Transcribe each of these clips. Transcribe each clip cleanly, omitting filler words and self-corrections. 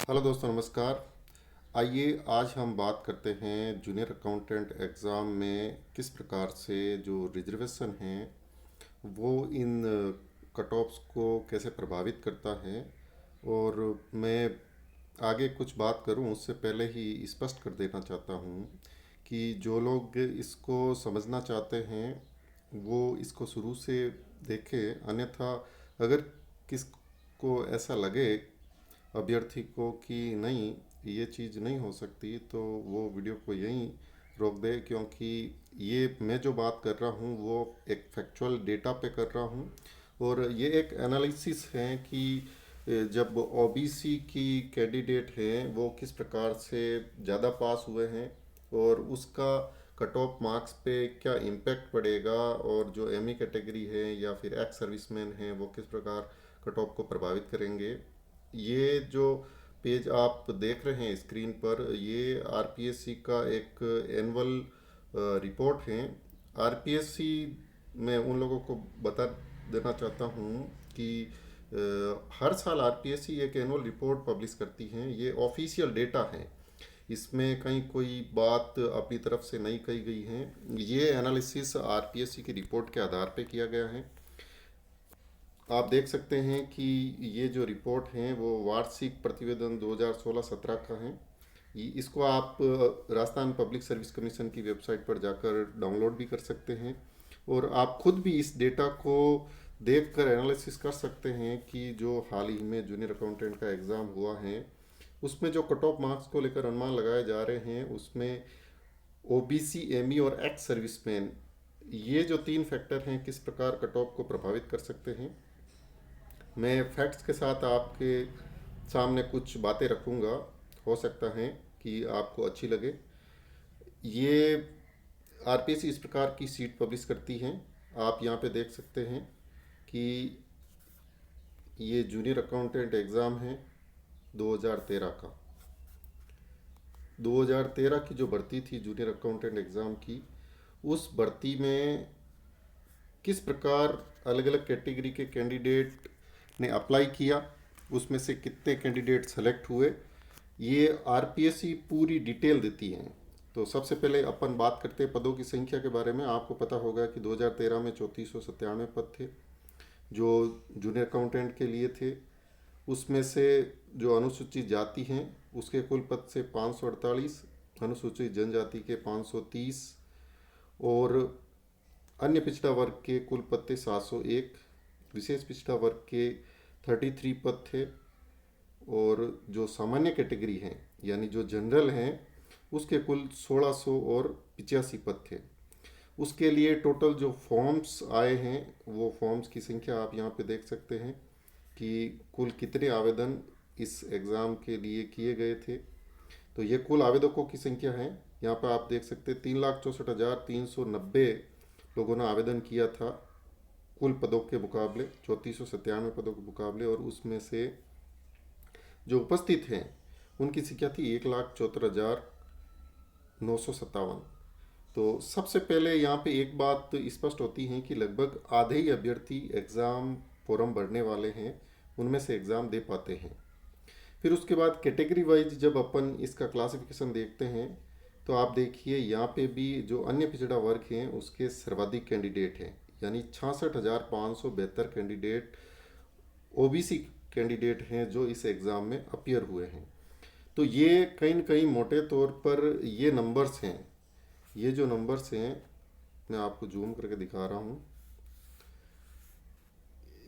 Hello दोस्तों, नमस्कार। आइए आज हम बात करते हैं जूनियर अकाउंटेंट एग्ज़ाम में किस प्रकार से जो रिजर्वेशन हैं वो इन कट ऑफ्स को कैसे प्रभावित करता है। और मैं आगे कुछ बात करूं उससे पहले ही स्पष्ट कर देना चाहता हूं कि जो लोग इसको समझना चाहते हैं वो इसको शुरू से देखें, अन्यथा अगर किसको ऐसा लगे अभ्यर्थी को कि नहीं ये चीज़ नहीं हो सकती तो वो वीडियो को यहीं रोक दे, क्योंकि ये मैं जो बात कर रहा हूँ वो एक फैक्चुअल डेटा पे कर रहा हूँ। और ये एक एनालिसिस है कि जब ओबीसी की कैंडिडेट हैं वो किस प्रकार से ज़्यादा पास हुए हैं और उसका कट ऑफ मार्क्स पे क्या इम्पैक्ट पड़ेगा, और जो एमई कैटेगरी है या फिर एक्स सर्विसमैन हैं वो किस प्रकार कट ऑफ को प्रभावित करेंगे। ये जो पेज आप देख रहे हैं स्क्रीन पर, ये आरपीएससी का एक एनुअल रिपोर्ट है। आरपीएससी मैं उन लोगों को बता देना चाहता हूँ कि हर साल आरपीएससी एक एनुअल रिपोर्ट पब्लिश करती हैं। ये ऑफिशियल डेटा है, इसमें कहीं कोई बात अपनी तरफ से नहीं कही गई है। ये एनालिसिस आरपीएससी की रिपोर्ट के आधार पे किया गया है। आप देख सकते हैं कि ये जो रिपोर्ट है वो वार्षिक प्रतिवेदन 2016-17 का है। इसको आप राजस्थान पब्लिक सर्विस कमीशन की वेबसाइट पर जाकर डाउनलोड भी कर सकते हैं और आप खुद भी इस डेटा को देखकर एनालिसिस कर सकते हैं कि जो हाल ही में जूनियर अकाउंटेंट का एग्ज़ाम हुआ है उसमें जो कट ऑफ मार्क्स को लेकर अनुमान लगाए जा रहे हैं उसमें ओबीसी, एमई और एक्स सर्विसमैन, ये जो तीन फैक्टर हैं किस प्रकार कट ऑफ को प्रभावित कर सकते हैं। मैं फैक्ट्स के साथ आपके सामने कुछ बातें रखूँगा, हो सकता है कि आपको अच्छी लगे। ये आरपीएससी इस प्रकार की सीट पब्लिश करती हैं। आप यहाँ पे देख सकते हैं कि ये जूनियर अकाउंटेंट एग्ज़ाम है 2013 का। 2013 की जो भर्ती थी जूनियर अकाउंटेंट एग्ज़ाम की, उस भर्ती में किस प्रकार अलग अलग कैटेगरी के कैंडिडेट ने अप्लाई किया, उसमें से कितने कैंडिडेट सेलेक्ट हुए, ये आरपीएससी पूरी डिटेल देती हैं। तो सबसे पहले अपन बात करते हैं पदों की संख्या के बारे में। आपको पता होगा कि 2013 में 3497 पद थे जो जूनियर अकाउंटेंट के लिए थे। उसमें से जो अनुसूचित जाति हैं उसके कुल पद से 548, अनुसूचित जनजाति के 530 और अन्य पिछड़ा वर्ग के कुल पद थे 701, विशेष पिछड़ा वर्ग के 33 पद थे और जो सामान्य कैटेगरी हैं यानी जो जनरल हैं उसके कुल 1600 और 85 पद थे। उसके लिए टोटल जो फॉर्म्स आए हैं वो फॉर्म्स की संख्या आप यहाँ पे देख सकते हैं कि कुल कितने आवेदन इस एग्ज़ाम के लिए किए गए थे। तो ये कुल आवेदकों की संख्या है। यहाँ पर आप देख सकते हैं 3,64,390 लोगों ने आवेदन किया था कुल पदों के मुकाबले, 3497 पदों के मुकाबले, और उसमें से जो उपस्थित हैं उनकी संख्या थी 1,74,957। तो सबसे पहले यहाँ पे एक बात तो स्पष्ट होती है कि लगभग आधे ही अभ्यर्थी एग्ज़ाम फॉर्म भरने वाले हैं उनमें से एग्ज़ाम दे पाते हैं। फिर उसके बाद कैटेगरी वाइज जब अपन इसका क्लासिफिकेशन देखते हैं तो आप देखिए यहाँ पे भी जो अन्य पिछड़ा वर्ग हैं उसके सर्वाधिक कैंडिडेट हैं, यानी 66,572 कैंडिडेट ओबीसी कैंडिडेट हैं जो इस एग्ज़ाम में अपीयर हुए हैं। तो ये कहीं न कहीं मोटे तौर पर ये नंबर्स हैं। ये जो नंबर्स हैं मैं आपको जूम करके दिखा रहा हूँ।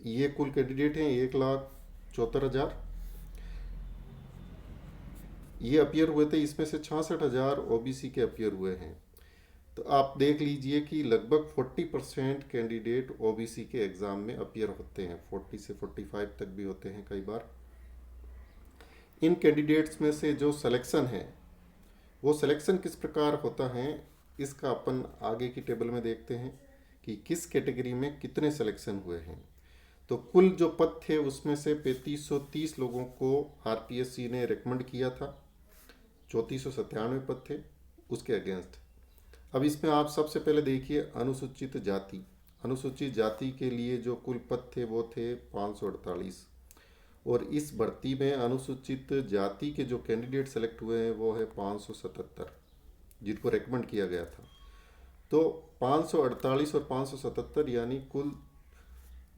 ये कुल कैंडिडेट हैं 1,74,000 ये अपीयर हुए थे। इसमें से 66,000 ओबीसी के अपीयर हुए हैं। तो आप देख लीजिए कि लगभग 40% कैंडिडेट ओबीसी के एग्ज़ाम में अपीयर होते हैं, 40 से 45 तक भी होते हैं कई बार। इन कैंडिडेट्स में से जो सिलेक्शन है वो सिलेक्शन किस प्रकार होता है इसका अपन आगे की टेबल में देखते हैं कि किस कैटेगरी में कितने सिलेक्शन हुए हैं। तो कुल जो पद थे उसमें से 3530 लोगों को आरपीएससी ने रिकमेंड किया था, 3497 पद थे उसके अगेंस्ट। अब इसमें आप सबसे पहले देखिए अनुसूचित जाति। अनुसूचित जाति के लिए जो कुल पद थे वो थे 548 और इस भर्ती में अनुसूचित जाति के जो कैंडिडेट सेलेक्ट हुए हैं वो है 577, जिनको रेकमेंड किया गया था। तो 548 और 577 यानी कुल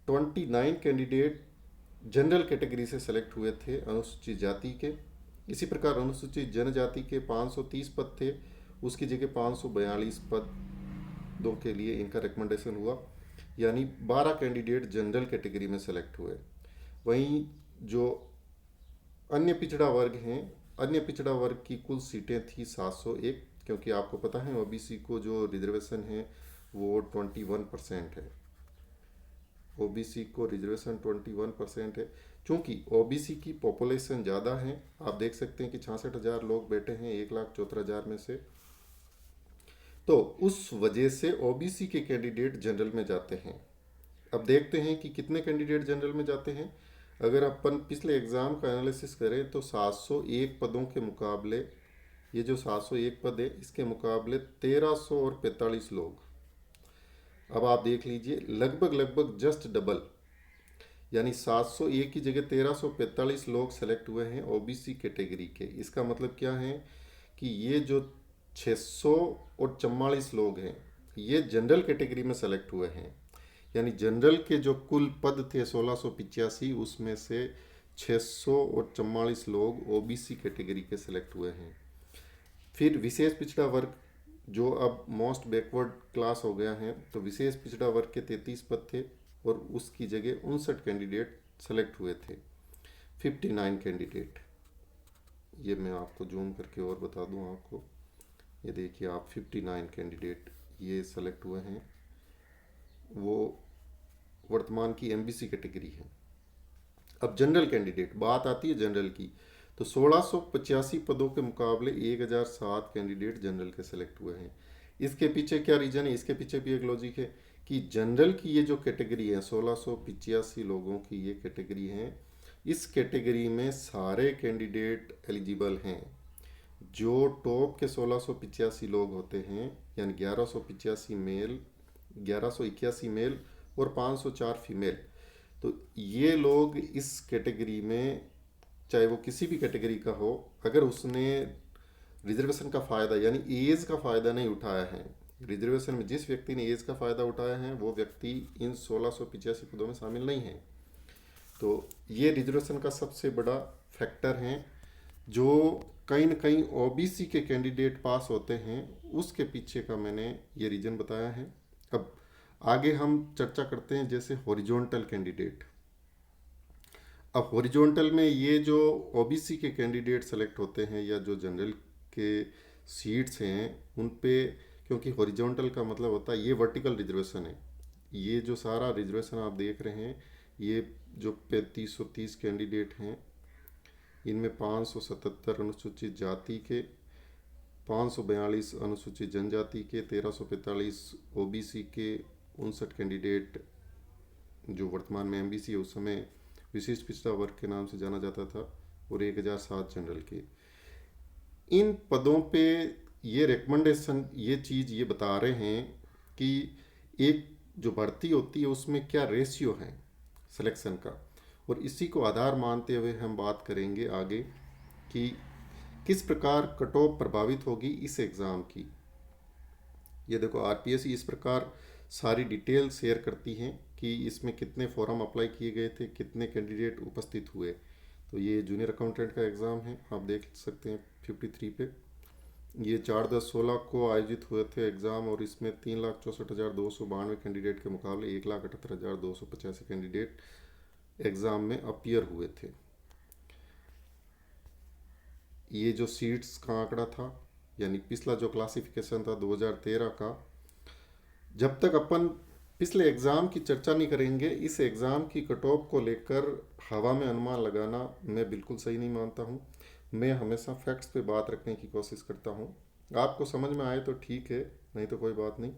29 कैंडिडेट जनरल कैटेगरी से सेलेक्ट हुए थे अनुसूचित जाति के। इसी प्रकार अनुसूचित जनजाति के 530 पद थे, उसकी जगह 542 पदों के लिए इनका रिकमेंडेशन हुआ, यानी 12 कैंडिडेट जनरल कैटेगरी में सेलेक्ट हुए। वहीं जो अन्य पिछड़ा वर्ग हैं, अन्य पिछड़ा वर्ग की कुल सीटें थी 701, क्योंकि आपको पता है ओबीसी को जो रिजर्वेशन है वो 21% है। ओबीसी को रिजर्वेशन 21% है। चूंकि ओबीसी की पॉपुलेशन ज़्यादा है, आप देख सकते हैं कि 66,000 लोग बैठे हैं 1,14,000 में से, तो उस वजह से ओबीसी के कैंडिडेट जनरल में जाते हैं। अब देखते हैं कि कितने कैंडिडेट जनरल में जाते हैं। अगर अपन पिछले एग्ज़ाम का एनालिसिस करें तो 701 पदों के मुकाबले, ये जो 701 पद है इसके मुकाबले 1345 लोग, अब आप देख लीजिए लगभग लगभग जस्ट डबल, यानी 701 की जगह 1345 लोग सेलेक्ट हुए हैं ओबीसी कैटेगरी के। इसका मतलब क्या है कि ये जो 644 लोग हैं ये जनरल कैटेगरी में सेलेक्ट हुए हैं, यानी जनरल के जो कुल पद थे 1685 उसमें से 644 लोग ओबीसी कैटेगरी के सेलेक्ट हुए हैं। फिर विशेष पिछड़ा वर्ग जो अब मोस्ट बैकवर्ड क्लास हो गया है, तो विशेष पिछड़ा वर्ग के 33 पद थे और उसकी जगह 59 कैंडिडेट सेलेक्ट हुए थे, 59 कैंडिडेट। ये मैं आपको जूम करके और बता दूं आपको, ये देखिए आप 59 कैंडिडेट ये सेलेक्ट हुए हैं, वो वर्तमान की एमबीसी कैटेगरी है। अब जनरल कैंडिडेट बात आती है जनरल की, तो 1685 पदों के मुकाबले 1007 कैंडिडेट जनरल के सेलेक्ट हुए हैं। इसके पीछे क्या रीजन है? इसके पीछे भी एक लॉजिक है कि जनरल की ये जो कैटेगरी है 1685 लोगों की ये कैटेगरी है, इस कैटेगरी में सारे कैंडिडेट एलिजिबल हैं। जो टॉप के 1685 लोग होते हैं, यानी 1185 मेल, 1181 मेल और 504 फीमेल, तो ये लोग इस कैटेगरी में, चाहे वो किसी भी कैटेगरी का हो, अगर उसने रिजर्वेशन का फ़ायदा यानी एज का फ़ायदा नहीं उठाया है, रिजर्वेशन में जिस व्यक्ति ने एज का फ़ायदा उठाया है वो व्यक्ति इन 1685 पदों में शामिल नहीं है। तो ये रिजर्वेशन का सबसे बड़ा फैक्टर है जो कहीं ना कहीं ओबीसी के कैंडिडेट पास होते हैं, उसके पीछे का मैंने ये रीज़न बताया है। अब आगे हम चर्चा करते हैं जैसे हॉरिजॉन्टल कैंडिडेट। अब हॉरिजॉन्टल में ये जो ओबीसी के कैंडिडेट सेलेक्ट होते हैं या जो जनरल के सीट्स हैं उन पे, क्योंकि हॉरिजॉन्टल का मतलब होता है ये वर्टिकल रिजर्वेशन है, ये जो सारा रिजर्वेशन आप देख रहे हैं, ये जो 3530 कैंडिडेट हैं इनमें 577 अनुसूचित जाति के, 542 अनुसूचित जनजाति के, 1345 ओबीसी के, 59 कैंडिडेट जो वर्तमान में एमबीसी है उस समय विशिष्ट पिछड़ा वर्ग के नाम से जाना जाता था, और 1007 जनरल के। इन पदों पे ये रिकमेंडेशन ये चीज़ ये बता रहे हैं कि एक जो भर्ती होती है उसमें क्या रेशियो है सिलेक्शन का, और इसी को आधार मानते हुए हम बात करेंगे आगे कि किस प्रकार कट ऑफ प्रभावित होगी इस एग्ज़ाम की। ये देखो आरपीएससी इस प्रकार सारी डिटेल शेयर करती हैं कि इसमें कितने फॉर्म अप्लाई किए गए थे, कितने कैंडिडेट उपस्थित हुए। तो ये जूनियर अकाउंटेंट का एग्ज़ाम है, आप देख सकते हैं 53 पे। ये 4/10/16 को आयोजित हुए थे एग्ज़ाम, और इसमें 3,64,292 कैंडिडेट के मुकाबले 1,78,285 कैंडिडेट एग्ज़ाम में अपीयर हुए थे। ये जो सीट्स का आंकड़ा था, यानी पिछला जो क्लासिफिकेशन था 2013 का, जब तक अपन पिछले एग्ज़ाम की चर्चा नहीं करेंगे, इस एग्ज़ाम की कट ऑफ को लेकर हवा में अनुमान लगाना मैं बिल्कुल सही नहीं मानता हूँ। मैं हमेशा फैक्ट्स पे बात रखने की कोशिश करता हूँ। आपको समझ में आए तो ठीक है, नहीं तो कोई बात नहीं,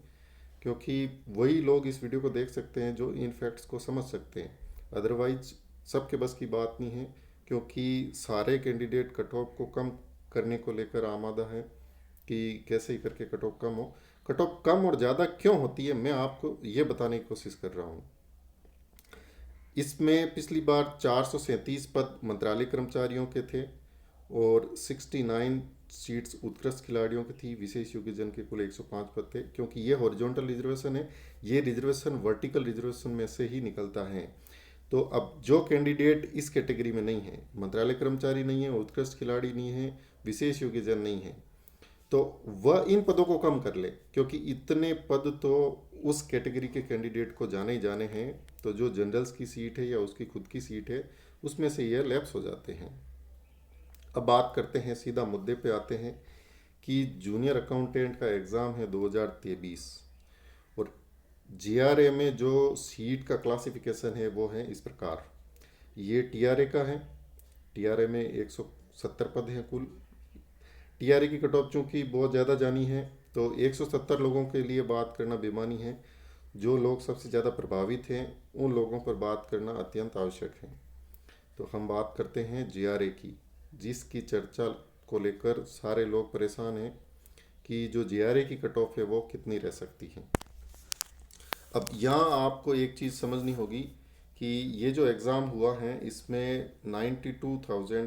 क्योंकि वही लोग इस वीडियो को देख सकते हैं जो इन फैक्ट्स को समझ सकते हैं। अदरवाइज सबके बस की बात नहीं है, क्योंकि सारे कैंडिडेट कट ऑफ को कम करने को लेकर आमादा है कि कैसे ही करके कट ऑफ कम हो। कट ऑफ कम और ज़्यादा क्यों होती है मैं आपको ये बताने की कोशिश कर रहा हूँ। इसमें पिछली बार 437 पद मंत्रालय कर्मचारियों के थे और 69 सीट्स उत्कृष्ट खिलाड़ियों की थी। विशेष योग्यजन के कुल 105 पद थे। क्योंकि ये हॉरिजॉन्टल रिजर्वेशन है, ये रिजर्वेशन वर्टिकल रिजर्वेशन में से ही निकलता है। तो अब जो कैंडिडेट इस कैटेगरी में नहीं है, मंत्रालय कर्मचारी नहीं है, उत्कृष्ट खिलाड़ी नहीं है, विशेष योग्यजन नहीं है, तो वह इन पदों को कम कर ले, क्योंकि इतने पद तो उस कैटेगरी के कैंडिडेट को जाने ही जाने हैं। तो जो जनरल्स की सीट है या उसकी खुद की सीट है, उसमें से ये लैप्स हो जाते हैं। अब बात करते हैं, सीधा मुद्दे पे आते हैं कि जूनियर अकाउंटेंट का एग्ज़ाम है 2023 और जीआरए में जो सीट का क्लासिफिकेशन है वो है इस प्रकार। ये टीआरए का है। टीआरए में 170 पद हैं कुल। टीआरए की कट ऑफ चूँकि बहुत ज़्यादा जानी है, तो 170 लोगों के लिए बात करना बेमानी है। जो लोग सबसे ज़्यादा प्रभावित हैं उन लोगों पर बात करना अत्यंत आवश्यक है। तो हम बात करते हैं जीआरए की, जिसकी चर्चा को लेकर सारे लोग परेशान हैं कि जो जीआरए की कट ऑफ है वो कितनी रह सकती है। अब यहाँ आपको एक चीज़ समझनी होगी कि ये जो एग्ज़ाम हुआ है इसमें 92,000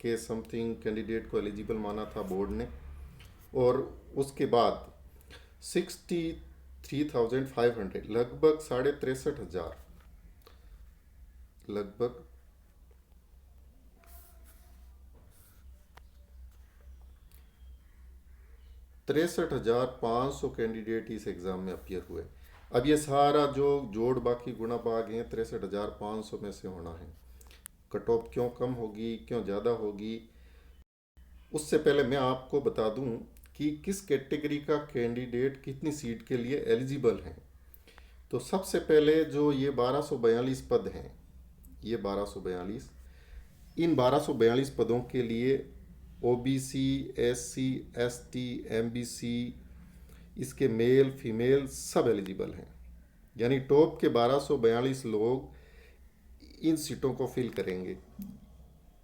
के समथिंग कैंडिडेट को एलिजिबल माना था बोर्ड ने, और उसके बाद 63,500 लगभग 63,500 लगभग 63,500 कैंडिडेट इस एग्ज़ाम में अपियर हुए। अब ये सारा जो जोड़ बाकी गुणा भाग हैं 63,500 में से होना है। कट ऑफ क्यों कम होगी, क्यों ज़्यादा होगी, उससे पहले मैं आपको बता दूं कि किस कैटेगरी का कैंडिडेट कितनी सीट के लिए एलिजिबल हैं। तो सबसे पहले जो ये 1242 पद हैं, ये 1242, इन 1242 पदों के लिए ओबीसी, एससी, एसटी, एमबीसी, इसके मेल फीमेल सब एलिजिबल हैं। यानी टॉप के 1242 लोग इन सीटों को फिल करेंगे।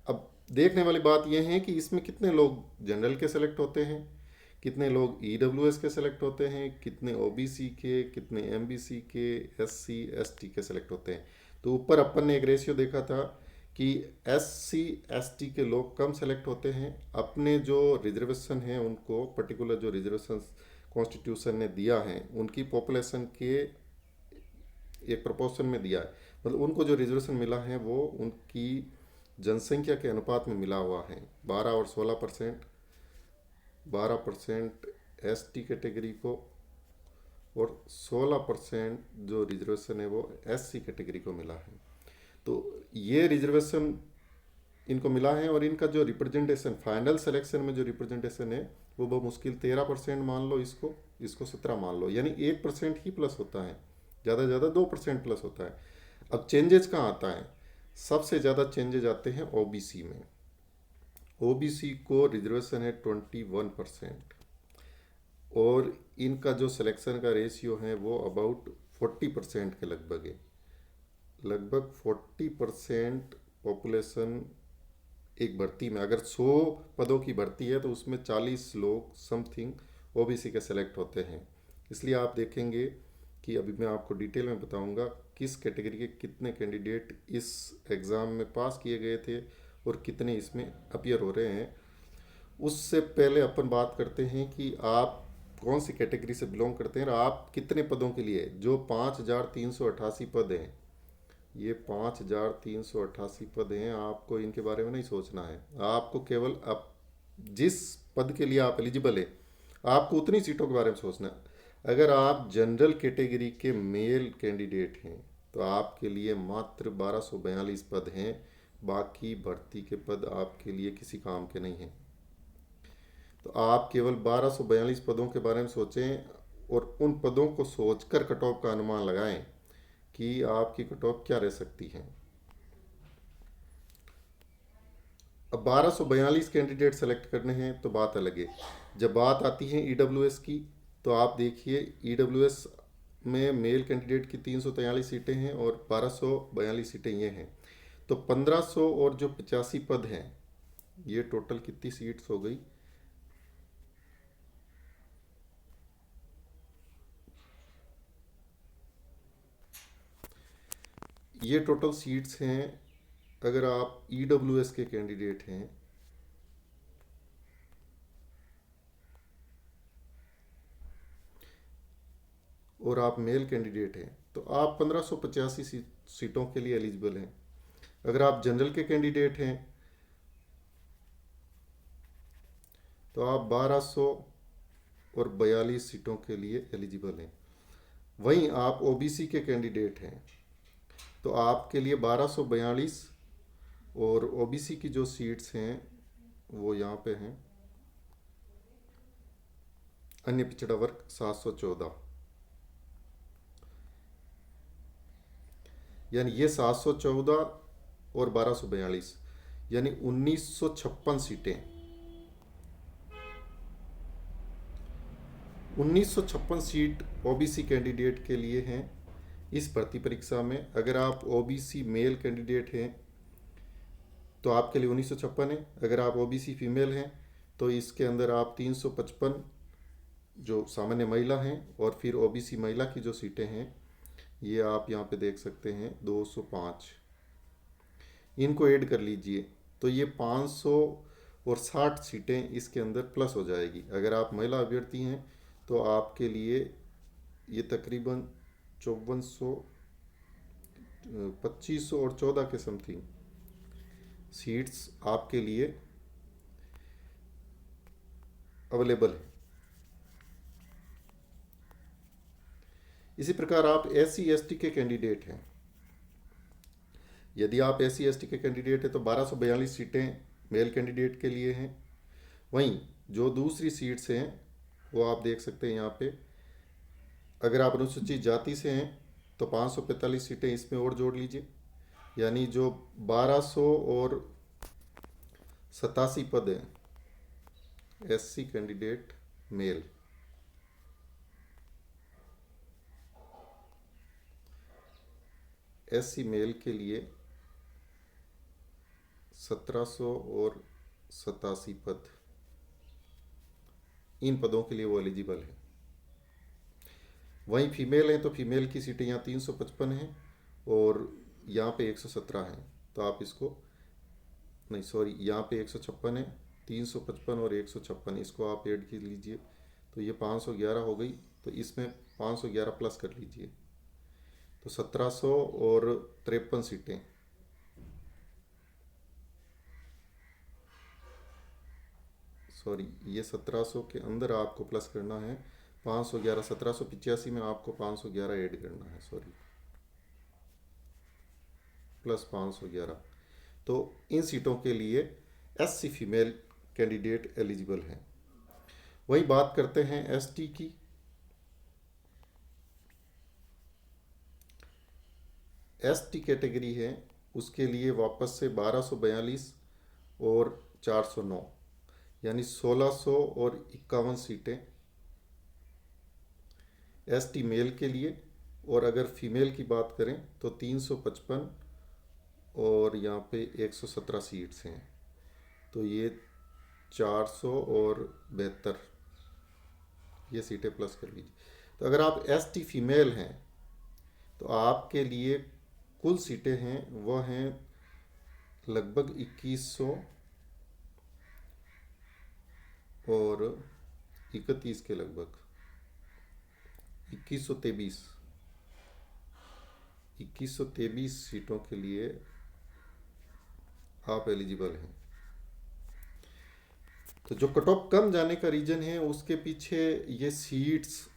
अब देखने वाली बात यह है कि इसमें कितने लोग जनरल के सेलेक्ट होते हैं, कितने लोग ईडब्ल्यूएस के सेलेक्ट होते हैं, कितने ओबीसी के, कितने एमबीसी के, एससी, एसटी के सेलेक्ट होते हैं। तो ऊपर अपन ने एक रेशियो देखा था कि एससी, एसटी के लोग कम सेलेक्ट होते हैं। अपने जो रिजर्वेशन है उनको पर्टिकुलर जो रिजर्वेशन कॉन्स्टिट्यूशन ने दिया है उनकी पॉपुलेशन के एक प्रोपोर्शन में दिया है। मतलब उनको जो रिजर्वेशन मिला है वो उनकी जनसंख्या के अनुपात में मिला हुआ है। 12 और 16%, 12% एसटी कैटेगरी को और 16% जो रिजर्वेशन है वो एससी कैटेगरी को मिला है। तो ये रिजर्वेशन इनको मिला है और इनका जो रिप्रेजेंटेशन फाइनल सिलेक्शन में जो रिप्रेजेंटेशन है वो बहुत मुश्किल 13% मान लो, इसको 17 मान लो, यानी 1% ही प्लस होता है, ज़्यादा से ज़्यादा 2% प्लस होता है। अब चेंजेस कहाँ आता है, सबसे ज़्यादा चेंजेज आते हैं ओबीसी में। ओबीसी को रिजर्वेशन है 21% और इनका जो सिलेक्शन का रेशियो है वो अबाउट 40% के लगभग है। लगभग 40% पॉपुलेशन एक भर्ती में, अगर 100 पदों की भर्ती है तो उसमें 40 लोग समथिंग ओबीसी के सेलेक्ट होते हैं। इसलिए आप देखेंगे कि अभी मैं आपको डिटेल में बताऊंगा किस कैटेगरी के कितने कैंडिडेट इस एग्ज़ाम में पास किए गए थे और कितने इसमें अपियर हो रहे हैं। उससे पहले अपन बात करते हैं कि आप कौन सी कैटेगरी से बिलोंग करते हैं और आप कितने पदों के लिए, जो 5,388 पद हैं, ये 5,388 पद हैं, आपको इनके बारे में नहीं सोचना है। आपको केवल अब जिस पद के लिए आप एलिजिबल है आपको उतनी सीटों के बारे में सोचना है। अगर आप जनरल कैटेगरी के मेल कैंडिडेट हैं तो आपके लिए मात्र 1242 पद हैं, बाकी भर्ती के पद आपके लिए किसी काम के नहीं हैं। तो आप केवल 1242 पदों के बारे में सोचें और उन पदों को सोचकर कट ऑफ का अनुमान लगाएं कि आपकी कट ऑफ क्या रह सकती है। अब 1242 कैंडिडेट सेलेक्ट करने हैं तो बात अलग है। जब बात आती है ईडब्ल्यूएस की, तो आप देखिए ईडब्ल्यूएस में मेल कैंडिडेट की 343 सीटें हैं और 1242 सीटें ये हैं। तो 1500 और जो 85 पद हैं, ये टोटल कितनी सीट्स हो गई, ये टोटल सीट्स हैं। अगर आप EWS के कैंडिडेट हैं और आप मेल कैंडिडेट हैं तो आप 1585 सीटों के लिए एलिजिबल हैं। अगर आप जनरल के कैंडिडेट हैं तो आप 1242 सीटों के लिए एलिजिबल हैं। वहीं आप OBC के कैंडिडेट हैं तो आपके लिए 1242 और OBC की जो सीट्स हैं वो यहाँ पे हैं। अन्य पिछड़ा वर्ग 714, यानी ये 714 और 1242 यानी 1956 सीटें। 1956 सीट OBC कैंडिडेट के लिए हैं इस भर्ती परीक्षा में। अगर आप OBC मेल कैंडिडेट हैं तो आपके लिए 1956 है। अगर आप OBC फीमेल हैं तो इसके अंदर आप 355 जो सामान्य महिला हैं और फिर OBC महिला की जो सीटें हैं ये आप यहाँ पे देख सकते हैं 205, इनको ऐड कर लीजिए तो ये 560 सीटें इसके अंदर प्लस हो जाएगी। अगर आप महिला अभ्यर्थी हैं तो आपके लिए ये तकरीबन 5400, 2500 और 14 के समथिंग सीट्स आपके लिए अवेलेबल है। इसी प्रकार आप SC ST के कैंडिडेट हैं। यदि आप SC ST के कैंडिडेट हैं तो 1242 सीटें मेल कैंडिडेट के लिए हैं। वहीं जो दूसरी सीट्स हैं वो आप देख सकते हैं यहाँ पे। अगर आप अनुसूचित जाति से हैं तो 545 सीटें इसमें और जोड़ लीजिए, यानी जो 1200 और 87 पद हैं SC candidate male. SC male के लिए 1700 और 87 पद, इन पदों के लिए वो एलिजिबल है। वहीं फीमेल हैं तो फीमेल की सीटें यहाँ 355 हैं और यहाँ पे 117 हैं। तो आप इसको नहीं, सॉरी, यहाँ पे 156 है, 355 और 156 इसको आप ऐड कर लीजिए तो ये 511 हो गई। तो इसमें 511 प्लस कर लीजिए तो 1700 और 53 सीटें। सॉरी, ये 1700 के अंदर आपको प्लस करना है 511, 1785 में आपको 511 ऐड करना है, सॉरी, प्लस 511। तो इन सीटों के लिए SC फीमेल कैंडिडेट एलिजिबल हैं। वही बात करते हैं ST की। ST कैटेगरी है उसके लिए वापस से 1242 और 409 यानी 1600 और 51 सीटें ST मेल के लिए। और अगर फीमेल की बात करें तो 355 और यहाँ पे 117 सीट्स हैं। तो ये 400 और 72 ये सीटें प्लस कर लीजिए। तो अगर आप ST फीमेल हैं तो आपके लिए कुल सीटें हैं वह हैं लगभग 2100 और 31 के लगभग, 2123 सीटों के लिए आप एलिजिबल हैं। तो जो कट ऑफ कम जाने का रीजन है उसके पीछे ये सीट्स,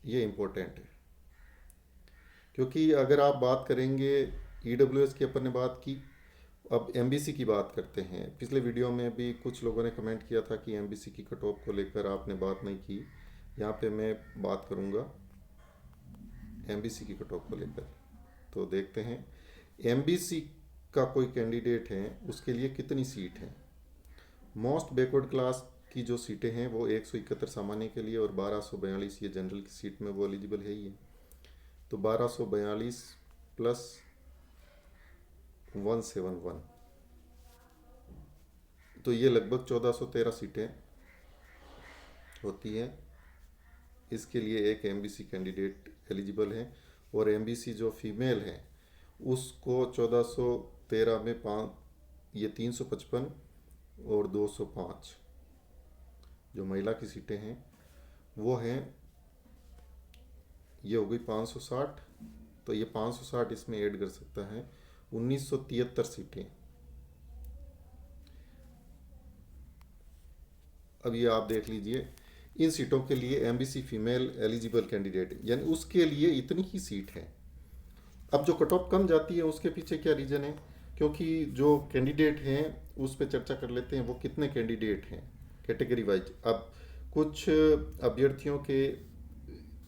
ये इम्पोर्टेंट है। क्योंकि अगर आप बात करेंगे EWS की, अपन ने बात की, अब MBC की बात करते हैं। पिछले वीडियो में भी कुछ लोगों ने कमेंट किया था कि MBC की कट ऑफ को लेकर आपने बात नहीं की। यहाँ पे मैं बात करूँगा MBC की कट ऑफ को लेकर। तो देखते हैं MBC का कोई कैंडिडेट है उसके लिए कितनी सीट है। मोस्ट बैकवर्ड क्लास की जो सीटें हैं वो 171 सामान्य के लिए और 1242 ये जनरल की सीट में वो एलिजिबल है ही है। तो 1242 प्लस 171 तो ये लगभग 1413 सीटें होती हैं। इसके लिए एक MBC कैंडिडेट एलिजिबल है। और MBC जो फीमेल हैं उसको 1413 में पाँच, ये 355 और 205 जो महिला की सीटें हैं वो हैं, ये हो गई 560। तो ये 560 इसमें ऐड कर सकता है, 1973 सीटें। अब ये आप देख लीजिए, इन सीटों के लिए एमबीसी फीमेल एलिजिबल कैंडिडेट, यानी उसके लिए इतनी ही सीट है। अब जो कट ऑफ कम जाती है उसके पीछे क्या रीज़न है? क्योंकि जो कैंडिडेट हैं उस पर चर्चा कर लेते हैं, वो कितने कैंडिडेट हैं कैटेगरी वाइज। अब कुछ अभ्यर्थियों के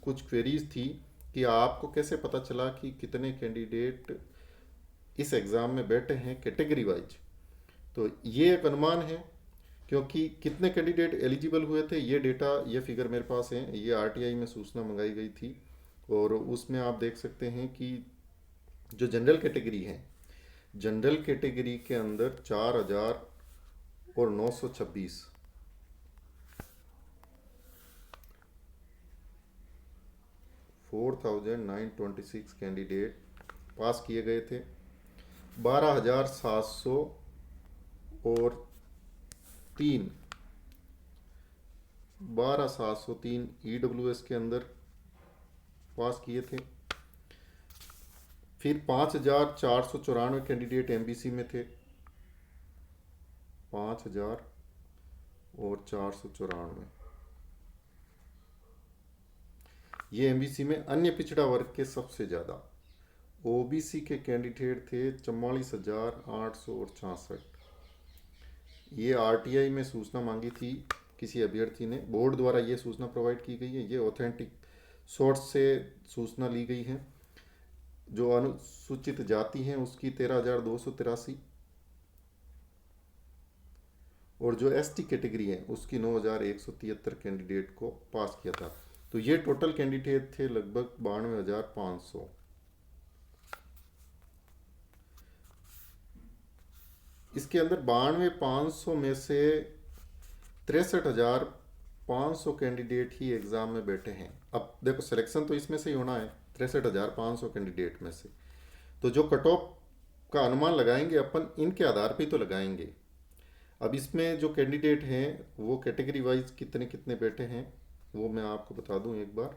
कुछ क्वेरीज थी कि आपको कैसे पता चला कि कितने कैंडिडेट इस एग्ज़ाम में बैठे हैं कैटेगरी वाइज। तो ये एक अनुमान है, क्योंकि कितने कैंडिडेट एलिजिबल हुए थे ये डेटा, ये फिगर मेरे पास है, ये आरटीआई में सूचना मंगाई गई थी। और उसमें आप देख सकते हैं कि जो जनरल कैटेगरी है, जनरल कैटेगरी के अंदर 4,926 4,926 कैंडिडेट पास किए गए थे। 12,700 और 3 12,703 ईडब्ल्यूएस के अंदर पास किए थे। फिर 5,494 कैंडिडेट एमबीसी में थे, 5,494। ये एमबीसी में अन्य पिछड़ा वर्ग के सबसे ज़्यादा। ओबीसी के कैंडिडेट थे 44,866। ये आरटीआई में सूचना मांगी थी किसी अभ्यर्थी ने, बोर्ड द्वारा ये सूचना प्रोवाइड की गई है, ये ऑथेंटिक सोर्स से सूचना ली गई है। जो अनुसूचित जाति हैं उसकी 13,283 और जो एसटी कैटेगरी है उसकी 9,173 कैंडिडेट को पास किया था। तो ये टोटल कैंडिडेट थे लगभग 92,500। इसके अंदर 92,500 में से 63,500 कैंडिडेट ही एग्ज़ाम में बैठे हैं। अब देखो सिलेक्शन तो इसमें से ही होना है, 63,500 कैंडिडेट में से। तो जो कट ऑफ का अनुमान लगाएंगे अपन, इनके आधार पे तो लगाएंगे। अब इसमें जो कैंडिडेट हैं वो कैटेगरी वाइज कितने कितने बैठे हैं वो मैं आपको बता दूं एक बार,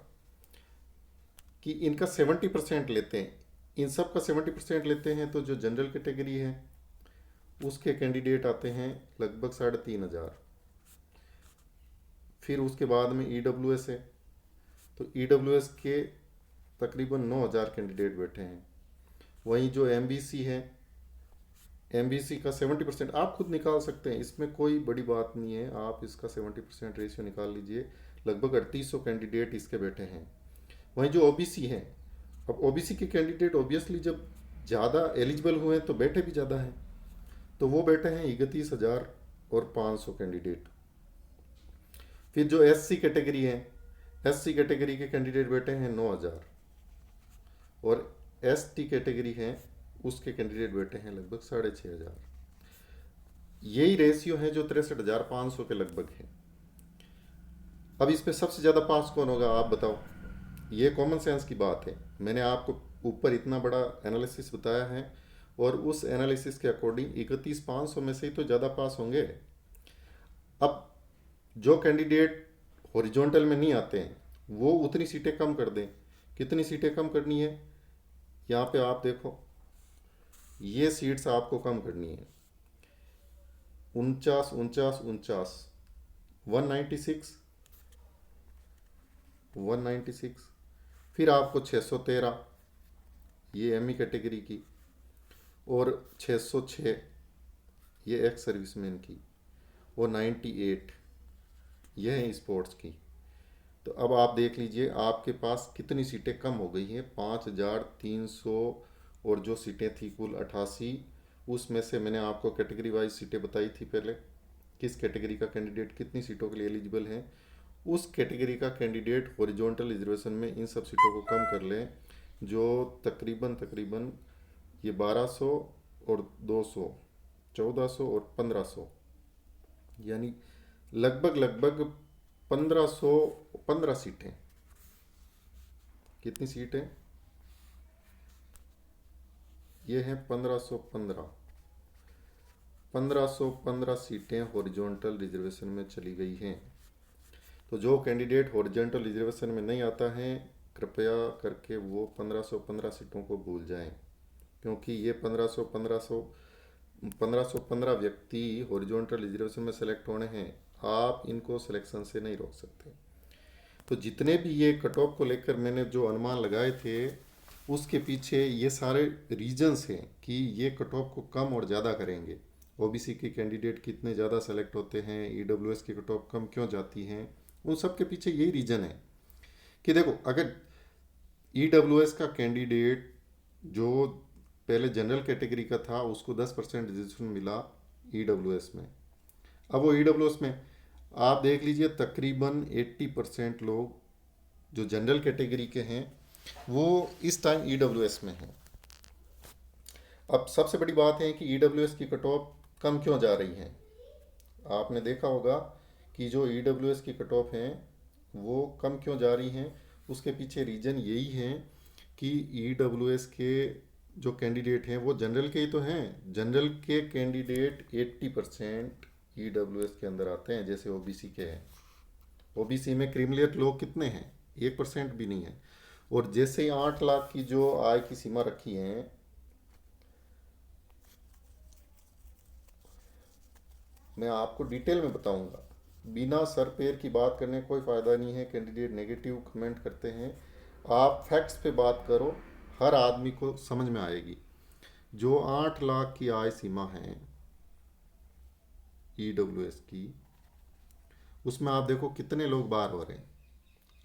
कि इनका 70% लेते हैं, इन सब का 70% लेते हैं। तो जो जनरल कैटेगरी है उसके कैंडिडेट आते हैं लगभग 3,500। फिर उसके बाद में ईडब्ल्यूएस है, तो ईडब्ल्यूएस के तकरीबन 9,000 कैंडिडेट बैठे हैं। वहीं जो एमबीसी है, एमबीसी का 70% आप खुद निकाल सकते हैं, इसमें कोई बड़ी बात नहीं है। आप इसका 70% रेशियो निकाल लीजिए, लगभग 3,800 कैंडिडेट इसके बैठे हैं। वहीं जो ओबीसी है, अब ओबीसी के कैंडिडेट ऑब्वियसली जब ज़्यादा एलिजिबल हुए हैं तो बैठे भी ज़्यादा हैं, तो वो बैठे हैं 31,500 कैंडिडेट। फिर जो एससी कैटेगरी है, एससी कैटेगरी के कैंडिडेट बैठे हैं 9,000 और एसटी कैटेगरी है उसके कैंडिडेट बैठे हैं लगभग 6,500। यही रेशियो है जो 63,500 के लगभग है। अब इसमें सबसे ज़्यादा पास कौन होगा आप बताओ? ये कॉमन सेंस की बात है। मैंने आपको ऊपर इतना बड़ा एनालिसिस बताया है और उस एनालिसिस के अकॉर्डिंग 31,500 में से ही तो ज़्यादा पास होंगे। अब जो कैंडिडेट हॉरिजॉन्टल में नहीं आते हैं वो उतनी सीटें कम कर दें। कितनी सीटें कम करनी है? यहाँ पे आप देखो, ये सीट्स आपको कम करनी है 49, 49, 49, 196, 196। फिर आपको 613 ये एमई कैटेगरी की, और 606 ये एक्स सर्विसमैन की, और 98 यह है स्पोर्ट्स की। तो अब आप देख लीजिए आपके पास कितनी सीटें कम हो गई हैं, 5,300। और जो सीटें थी कुल 88, उसमें से मैंने आपको कैटेगरी वाइज सीटें बताई थी पहले, किस कैटेगरी का कैंडिडेट कितनी सीटों के लिए एलिजिबल है। उस कैटेगरी का कैंडिडेट हॉरिजॉन्टल रिजर्वेशन में इन सब सीटों को कम कर लें, जो तकरीबन ये 1,200 और 200, 1,400 और 1,500, यानी लगभग 1,515 सीटें। कितनी सीटें? ये हैं 1515 सीटें हॉरिजॉन्टल रिजर्वेशन में चली गई हैं। तो जो कैंडिडेट हॉरिजॉन्टल रिजर्वेशन में नहीं आता है, कृपया करके वो 1515 सीटों को भूल जाएं, क्योंकि ये 1515 व्यक्ति हॉरिजॉन्टल रिजर्वेशन में सेलेक्ट होने हैं। आप इनको सिलेक्शन से नहीं रोक सकते। तो जितने भी ये कट ऑफ को लेकर मैंने जो अनुमान लगाए थे, उसके पीछे ये सारे रीजंस हैं कि ये कट ऑफ को कम और ज़्यादा करेंगे। ओबीसी के कैंडिडेट कितने ज़्यादा सेलेक्ट होते हैं, ईडब्ल्यूएस की कट ऑफ कम क्यों जाती हैं, उन सब के पीछे यही रीज़न है कि देखो, अगर ईडब्ल्यूएस का कैंडिडेट जो पहले जनरल कैटेगरी का था उसको 10% रिजर्वेशन मिला ईडब्ल्यूएस में, अब वो ईडब्ल्यूएस में आप देख लीजिए तकरीबन 80% लोग जो जनरल कैटेगरी के हैं वो इस टाइम ईडब्ल्यूएस में हैं। अब सबसे बड़ी बात है कि ईडब्ल्यूएस की कट ऑफ कम क्यों जा रही है। आपने देखा होगा कि जो ईडब्ल्यूएस की कट ऑफ हैं वो कम क्यों जा रही हैं, उसके पीछे रीज़न यही है कि ईडब्ल्यूएस के जो कैंडिडेट हैं वो जनरल के ही तो हैं। जनरल के कैंडिडेट 80% ईडब्ल्यूएस के अंदर आते हैं, जैसे ओबीसी के हैं। ओबीसी में क्रीमिलियर लोग कितने हैं, 1% भी नहीं है। और जैसे ही 8 लाख की जो आय की सीमा रखी है, मैं आपको डिटेल में बताऊंगा, बिना सर पैर की बात करने कोई फ़ायदा नहीं है। कैंडिडेट नेगेटिव कमेंट करते हैं, आप फैक्ट्स पे बात करो, हर आदमी को समझ में आएगी। जो 8 लाख की आय सीमा है ईडब्ल्यूएस की, उसमें आप देखो कितने लोग बाहर हो रहे हैं।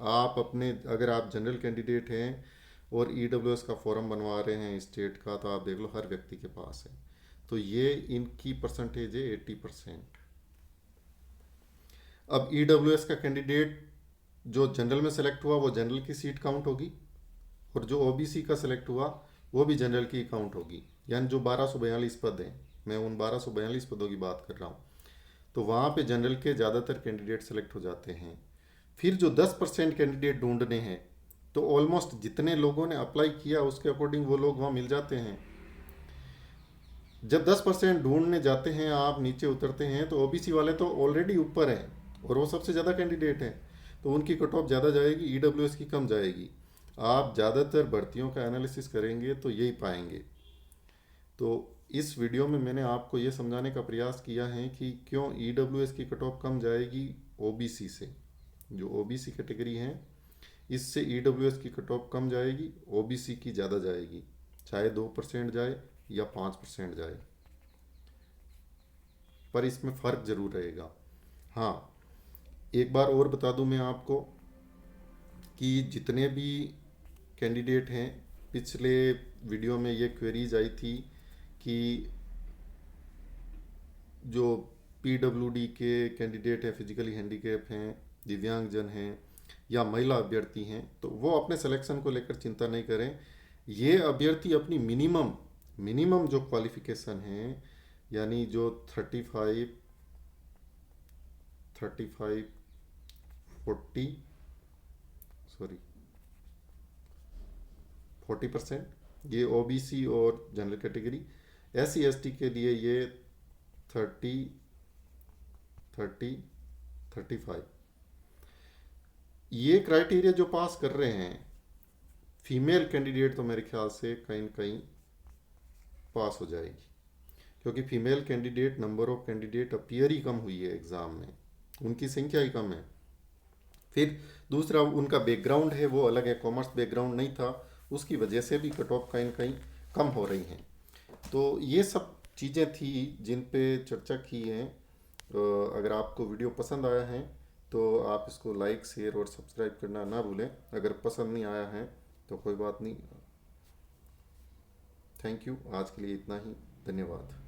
आप अपने, अगर आप जनरल कैंडिडेट हैं और ईडब्ल्यूएस का फॉर्म बनवा रहे हैं स्टेट का, तो आप देख लो हर व्यक्ति के पास है। तो ये इनकी परसेंटेज है 80%। अब ईडब्ल्यूएस का कैंडिडेट जो जनरल में सेलेक्ट हुआ वो जनरल की सीट काउंट होगी, और जो ओबीसी का सेलेक्ट हुआ वो भी जनरल की काउंट होगी। यानी जो 1242 पद हैं, मैं उन 1242 पदों की बात कर रहा हूँ, तो वहाँ पे जनरल के ज़्यादातर कैंडिडेट सेलेक्ट हो जाते हैं। फिर जो 10% कैंडिडेट ढूंढने हैं, तो ऑलमोस्ट जितने लोगों ने अप्लाई किया उसके अकॉर्डिंग वो लोग वहाँ मिल जाते हैं। जब 10% ढूंढने जाते हैं, आप नीचे उतरते हैं, तो ओबीसी वाले तो ऑलरेडी ऊपर हैं और वो सबसे ज़्यादा कैंडिडेट हैं, तो उनकी कट ऑफ ज़्यादा जाएगी, ईडब्ल्यूएस की कम जाएगी। आप ज़्यादातर भर्तियों का एनालिसिस करेंगे तो यही पाएंगे। तो इस वीडियो में मैंने आपको ये समझाने का प्रयास किया है कि क्यों ईडब्ल्यूएस की कट ऑफ कम जाएगी ओबीसी से। जो ओबीसी कैटेगरी हैं, इससे ईडब्ल्यूएस की कट ऑफ कम जाएगी, ओबीसी की ज़्यादा जाएगी, चाहे 2% जाए या 5% जाए, पर इसमें फ़र्क ज़रूर रहेगा। हाँ, एक बार और बता दूं मैं आपको कि जितने भी कैंडिडेट हैं, पिछले वीडियो में ये क्वेरीज आई थी कि जो पीडब्ल्यूडी के कैंडिडेट हैं, फिजिकली हैंडीकैप हैं, दिव्यांगजन हैं या महिला अभ्यर्थी हैं, तो वो अपने सिलेक्शन को लेकर चिंता नहीं करें। ये अभ्यर्थी अपनी मिनिमम जो क्वालिफिकेशन है, यानी जो 35 40 सॉरी 40%, ये ओबीसी और जनरल कैटेगरी। एससी एसटी के लिए ये 30 30 35, ये क्राइटेरिया जो पास कर रहे हैं फीमेल कैंडिडेट, तो मेरे ख्याल से कहीं न कहीं पास हो जाएगी, क्योंकि female candidate, number of candidate appear ही कम हुई है एग्ज़ाम में, उनकी संख्या ही कम है। फिर दूसरा, उनका बैकग्राउंड है वो अलग है, कॉमर्स बैकग्राउंड नहीं था, उसकी वजह से भी कट ऑफ कहीं न कहीं कम हो रही हैं। तो ये सब चीज़ें थी जिन पे चर्चा की है। अगर आपको वीडियो पसंद आया है तो आप इसको लाइक, शेयर और सब्सक्राइब करना ना भूलें। अगर पसंद नहीं आया है तो कोई बात नहीं। थैंक यू, आज के लिए इतना ही, धन्यवाद।